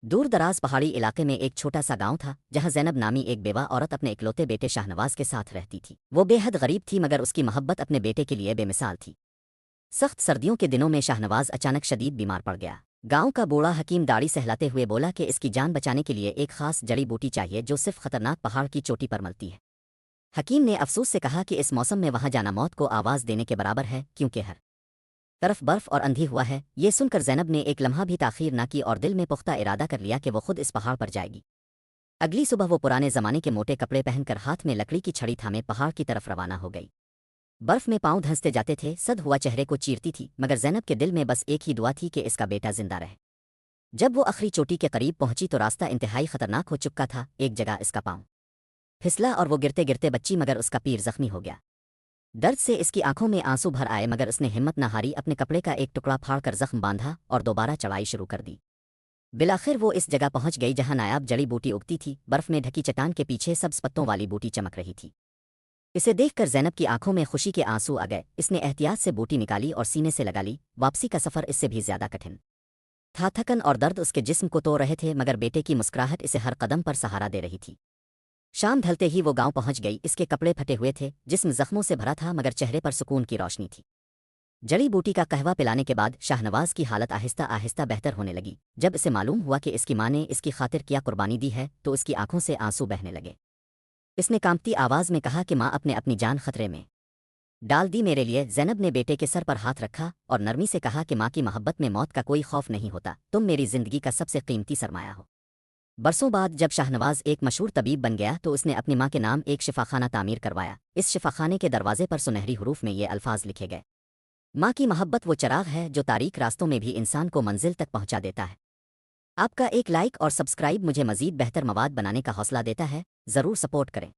دور دراز پہاڑی علاقے میں ایک چھوٹا سا گاؤں تھا جہاں زینب نامی ایک بیوہ عورت اپنے اکلوتے بیٹے شاہنواز کے ساتھ رہتی تھی۔ وہ بے حد غریب تھی مگر اس کی محبت اپنے بیٹے کے لیے بے مثال تھی۔ سخت سردیوں کے دنوں میں شاہنواز اچانک شدید بیمار پڑ گیا۔ گاؤں کا بوڑھا حکیم داڑھی سہلاتے ہوئے بولا کہ اس کی جان بچانے کے لیے ایک خاص جڑی بوٹی چاہیے جو صرف خطرناک پہاڑ کی چوٹی پر ملتی ہے۔ حکیم نے افسوس سے کہا کہ اس موسم میں وہاں جانا موت کو آواز دینے کے برابر ہے کیونکہ ہر طرف برف اور اندھی ہوا ہے۔ یہ سن کر زینب نے ایک لمحہ بھی تاخیر نہ کی اور دل میں پختہ ارادہ کر لیا کہ وہ خود اس پہاڑ پر جائے گی۔ اگلی صبح وہ پرانے زمانے کے موٹے کپڑے پہن کر ہاتھ میں لکڑی کی چھڑی تھامے پہاڑ کی طرف روانہ ہو گئی۔ برف میں پاؤں دھنستے جاتے تھے، سد ہوا چہرے کو چیرتی تھی، مگر زینب کے دل میں بس ایک ہی دعا تھی کہ اس کا بیٹا زندہ رہے۔ جب وہ آخری چوٹی کے قریب پہنچی تو راستہ انتہائی خطرناک ہو چکا تھا۔ ایک جگہ اس کا پاؤں پھسلا اور وہ گرتے گرتے بچی مگر اس کا پیر زخمی ہو گیا۔ درد سے اس کی آنکھوں میں آنسو بھر آئے مگر اس نے ہمت نہ ہاری، اپنے کپڑے کا ایک ٹکڑا پھاڑ کر زخم باندھا اور دوبارہ چڑھائی شروع کر دی۔ بالآخر وہ اس جگہ پہنچ گئی جہاں نایاب جڑی بوٹی اگتی تھی۔ برف میں ڈھکی چٹان کے پیچھے سبز پتوں والی بوٹی چمک رہی تھی۔ اسے دیکھ کر زینب کی آنکھوں میں خوشی کے آنسو آ گئے۔ اس نے احتیاط سے بوٹی نکالی اور سینے سے لگا لی۔ واپسی کا سفر اس سے بھی زیادہ کٹھن تھا۔ تھکن اور درد اس کے جسم کو توڑ رہے تھے مگر بیٹے کی مسکراہٹ اسے ہر قدم پر سہارا دے رہی تھی۔ شام ڈھلتے ہی وہ گاؤں پہنچ گئی۔ اس کے کپڑے پھٹے ہوئے تھے، جسم زخموں سے بھرا تھا مگر چہرے پر سکون کی روشنی تھی۔ جڑی بوٹی کا قہوہ پلانے کے بعد شاہنواز کی حالت آہستہ آہستہ بہتر ہونے لگی۔ جب اسے معلوم ہوا کہ اس کی ماں نے اس کی خاطر کیا قربانی دی ہے تو اس کی آنکھوں سے آنسو بہنے لگے۔ اس نے کانپتی آواز میں کہا کہ ماں اپنی جان خطرے میں ڈال دی میرے لیے۔ زینب نے بیٹے کے سر پر ہاتھ رکھا اور نرمی سے کہا کہ ماں کی محبت میں موت کا کوئی خوف نہیں ہوتا، تم میری زندگی کا سب سے قیمتی سرمایہ ہو۔ برسوں بعد جب شاہنواز ایک مشہور طبیب بن گیا تو اس نے اپنی ماں کے نام ایک شفاخانہ تعمیر کروایا۔ اس شفاخانے کے دروازے پر سنہری حروف میں یہ الفاظ لکھے گئے: ماں کی محبت وہ چراغ ہے جو تاریک راستوں میں بھی انسان کو منزل تک پہنچا دیتا ہے۔ آپ کا ایک لائک اور سبسکرائب مجھے مزید بہتر مواد بنانے کا حوصلہ دیتا ہے، ضرور سپورٹ کریں۔